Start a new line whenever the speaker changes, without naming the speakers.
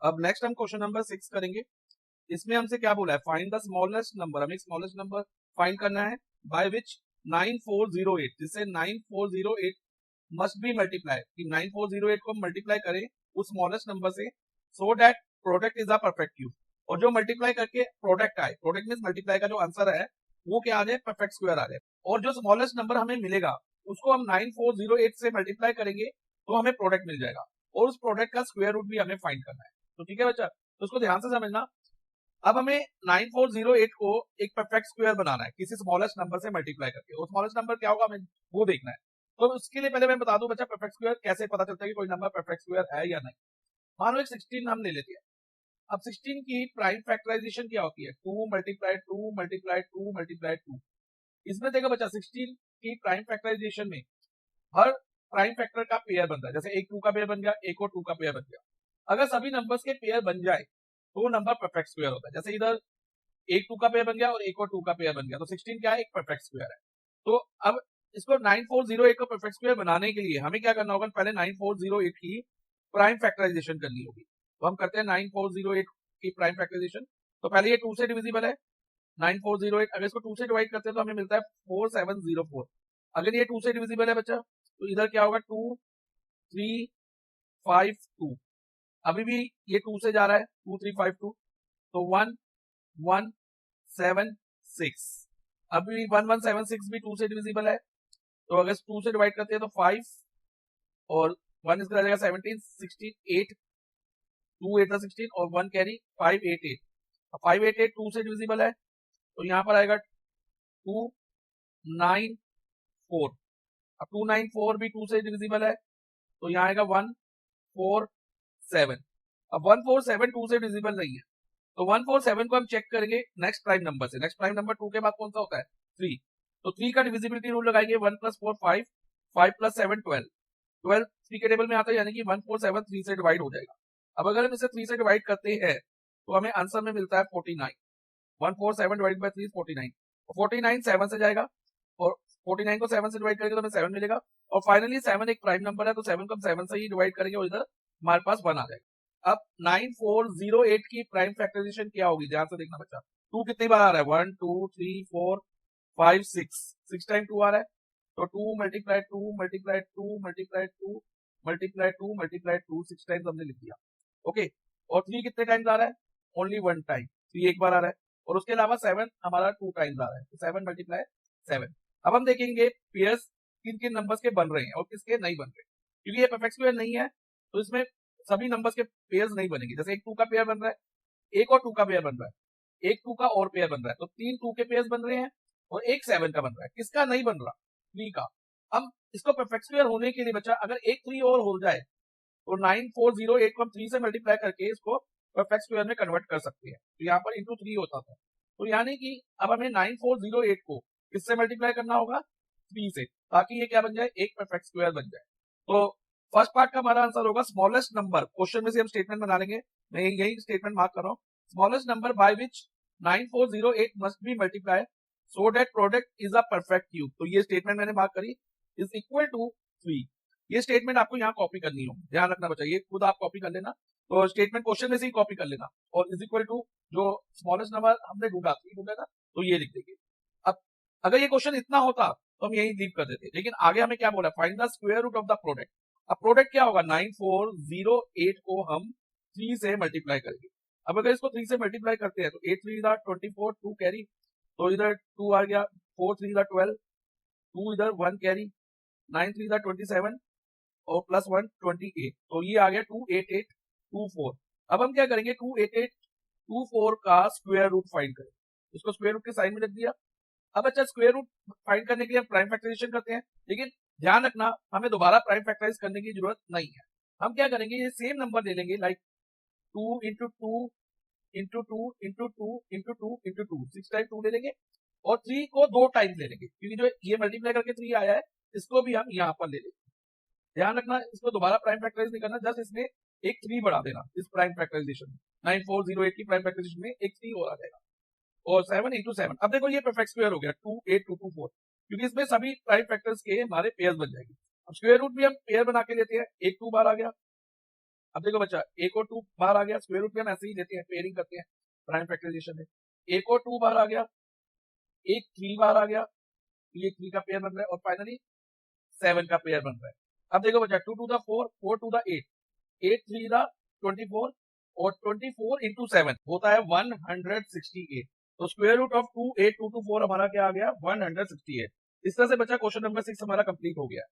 अब नेक्स्ट हम question number 6 करेंगे। इसमें हमसे क्या बोला है, फाइंड द स्मॉलेस्ट नंबर, हमें स्मॉलेस्ट नंबर फाइंड करना है बाय विच 9408, जिससे 9408 मस्ट बी मल्टीप्लाई, कि 9408 को मल्टीप्लाई करें उस स्मॉलेस्ट नंबर से, so that product is a perfect cube. और जो मल्टीप्लाई करके प्रोडक्ट आए, प्रोडक्ट मीन मल्टीप्लाई का जो आंसर है वो क्या आ जाए, परफेक्ट स्क्वायर आ जाए। और जो स्मॉलेस्ट नंबर हमें मिलेगा उसको हम 9408 से मल्टीप्लाई करेंगे तो हमें प्रोडक्ट मिल जाएगा, और उस प्रोडक्ट का स्क्वायर रूट भी हमें फाइंड करना है। तो ठीक है बच्चा, तो उसको ध्यान से समझना। अब हमें 9408 को एक परफेक्ट स्क्वायर बनाना है किसी स्मॉलेस्ट नंबर से मल्टीप्लाई करके, और स्मॉलेस्ट नंबर क्या होगा हमें वो देखना है। तो उसके लिए पहले मैं बता दूं बच्चा, परफेक्ट स्क्वायर कैसे पता चलता है कि कोई नंबर परफेक्ट स्क्वायर है या नहीं। मान लो एक 16 हम ले लेते हैं। अब 16 की प्राइम फैक्टराइजेशन क्या होती है, 2 मल्टीप्लाई 2 मल्टीप्लाई 2 मल्टीप्लाई 2। इसमें देखो बच्चा 16 की प्राइम फैक्टराइजेशन में हर प्राइम फैक्टर का पेयर बनता है, जैसे एक 2 का पेयर बन गया, एक और 2 का पेयर बन गया। अगर सभी नंबर्स के पेयर बन जाए तो नंबर परफेक्ट स्क्वायर होता है। जैसे इधर एक 2 का पेयर बन गया और एक और 2 का पेयर बन गया, तो 16 क्या है, एक परफेक्ट स्क्वायर है। तो अब इसको 9408 को परफेक्ट स्क्वायर बनाने के लिए हमें क्या करना होगा, पहले 9408 की प्राइम फैक्टराइजेशन करनी होगी। तो हम करते हैं 9408 की प्राइम फैक्टराइजेशन। तो पहले ये 2 से डिविजिबल है 9408, अगर इसको 2 से डिवाइड करते हैं तो हमें मिलता है 4704। अगर ये 2 से डिविजिबल है बच्चा तो इधर क्या होगा, 2 3 5 2। अभी भी ये 2 से जा रहा है, 2 3 5 2, तो 1 1 7 6। अभी 1176 भी 2 से डिविजिबल है, तो अगर 2 से डिवाइड करते हैं तो 5 और 1 इसका आ जाएगा 17 16 8, 2 8 16 और 1 कैरी 588। 588 2 से डिविजिबल है, तो यहाँ पर आएगा 294। अब 294 भी 2 से डिविजिबल है, तो यहाँ आएगा 147। अब 147 2 से डिविजिबल नहीं है, तो 147 को हम चेक करेंगे नेक्स्ट प्राइम नंबर से। नेक्स्ट प्राइम नंबर 2 के बाद कौन सा होता है, 3। तो 3 का डिविजिबिलिटी रूल लगाएंगे, 1 + 4 5, 5 + 7 12। 12 3 के टेबल में आता है, यानी कि 147 3 से डिवाइड हो जाएगा। अब अगर हम इसे 3 से डिवाइड करते हैं तो हमें आंसर में मिलता है 49। 147 डिवाइड बाय 3 इज 49, 49 7 से जाएगा, और 49 को 7 से डिवाइड करेंगे तो हमें 7 मिलेगा। और फाइनली 7 एक प्राइम नंबर है, तो 7 को हम 7 से ही डिवाइड करेंगे और इधर हमारे पास 1 आ जाएगा। अब 9408 की प्राइम फैक्टराइजेशन क्या होगी, ध्यान से देखना बच्चा। 2 कितनी बार आ रहा है, 1 2 3 4 5 6, 6 टाइम 2 आ रहा है, तो 2 multiply 2 multiply 2 multiply 2 multiply 2 multiply 2 6 times हमने लिख दिया। ओके, और 3 कितने टाइम्स आ रहा है, ओनली 1 टाइम, 3 एक बार आ रहा है, और उसके अलावा 7 हमारा 2 टाइम्स आ रहा है, तो 7 मल्टीप्लाई 7। अब हम देखेंगे पेयर्स किन किन नंबर्स के बन रहे हैं और किसके नहीं बन रहे, क्योंकि ये परफेक्ट स्क्वायर नहीं है तो इसमें सभी नंबर्स के पेयर्स नहीं बनेंगे। जैसे एक 2 का पेयर बन रहा है, एक और 2 का पेयर बन रहा है, एक 2 का और पेयर बन रहा है, तो 3 2 के पेयर्स बन रहे हैं और एक 7 का बन रहा है। किसका नहीं बन रहा, 3 का। हम इसको परफेक्ट स्क्वायर होने के लिए बच्चा अगर एक 3 और हो जाए तो 9408 को हम 3 से मल्टीप्लाई करके इसको परफेक्ट स्क्वायर में कन्वर्ट कर सकते हैं। तो यहाँ पर इंटू 3 होता था, तो यानी कि अब हमें 9408 को किससे मल्टीप्लाई करना होगा, 3 से, ताकि ये क्या बन जाए, एक परफेक्ट स्क्वायर बन जाए। तो फर्स्ट पार्ट का हमारा आंसर होगा स्मॉलेस्ट नंबर। क्वेश्चन में से हम स्टेटमेंट बना लेंगे, मैं यही स्टेटमेंट मार्क कर रहा हूँ, smallest number by which 9408 must be multiply so that product is a perfect cube. तो ये स्टेटमेंट मैंने मार्क करी, इज इक्वल टू 3। ये स्टेटमेंट आपको यहाँ कॉपी करनी हो, ध्यान रखना बच्चा, ये खुद आप कॉपी कर लेना। तो स्टेटमेंट क्वेश्चन में से ही कॉपी कर लेना, और इज इक्वल टू जो स्मॉलेस्ट नंबर हमने ढूंढा 3 ढूंढा था, तो ये लिख देंगे। अब अगर ये क्वेश्चन इतना होता तो हम यही लीव कर देते, लेकिन आगे हमें क्या बोला, find the square root of the product. अब प्रोडक्ट क्या होगा, 9408 को हम 3 से मल्टीप्लाई करेंगे। अब अगर इसको 3 से मल्टीप्लाई करते हैं तो 8 3 24, 2 कैरी, तो इधर 2 आ गया, 4 3 12, 2 इधर 1 कैरी, 9 3 27 और प्लस 1 28, तो ये आ गया 28824। अब हम क्या करेंगे, 28824 का स्क्वायर रूट फाइंड करें, इसको स्क्वायर रूट के साइन में रख दिया। अब अच्छा, स्क्वायर रूट फाइंड करने के लिए हम प्राइम फैक्टराइजेशन करते हैं, लेकिन ध्यान रखना हमें दोबारा प्राइम फैक्टराइज करने की जरूरत नहीं है। हम क्या करेंगे, ये सेम नंबर ले लेंगे, like 2 into 2 into 2 into 2 into 2 into 2, 6 time 2 ले लेंगे, और 3 को 2 टाइम ले लेंगे, क्योंकि जो ये मल्टीप्लाई करके 3 आया है इसको भी हम यहाँ पर ले लेंगे। ध्यान रखना, इसको दोबारा प्राइम फैक्टराइज नहीं करना, जस्ट इसमें एक 3 बढ़ा देना इस प्राइम फैक्टराइजेशन में। 9408 की प्राइम फैक्टराइजेशन में एक 3 और आ जाएगा, और 7 इंटू 7। अब देखो ये परफेक्ट स्क्वायर हो गया 28224, क्योंकि इसमें सभी प्राइम फैक्टर्स के हमारे पेयर्स बन जाएंगे। अब स्क्वायर रूट भी हम पेयर बना के लेते हैं, एक 2 बार आ गया, अब देखो बच्चा, एक और 2 बाहर आ गया, स्क्वायर रूट में हम ऐसे ही देते हैं, पेयरिंग करते हैं प्राइम फैक्टराइजेशन में। एक और 2 बाहर आ गया, एक 3 बाहर आ गया, ये 3 का पेयर बन रहा है, और फाइनली 7 का पेयर बन रहा है। अब देखो बच्चा, 2 two the 4, 4 two the 8, 8 3 the 24, और 24 इंटू 7 होता है 168। तो स्क्वायर रूट ऑफ 2 8 2 to 4 हमारा क्या आ गया, 168। इस तरह से बच्चा क्वेश्चन नंबर 6 हमारा कंप्लीट हो गया।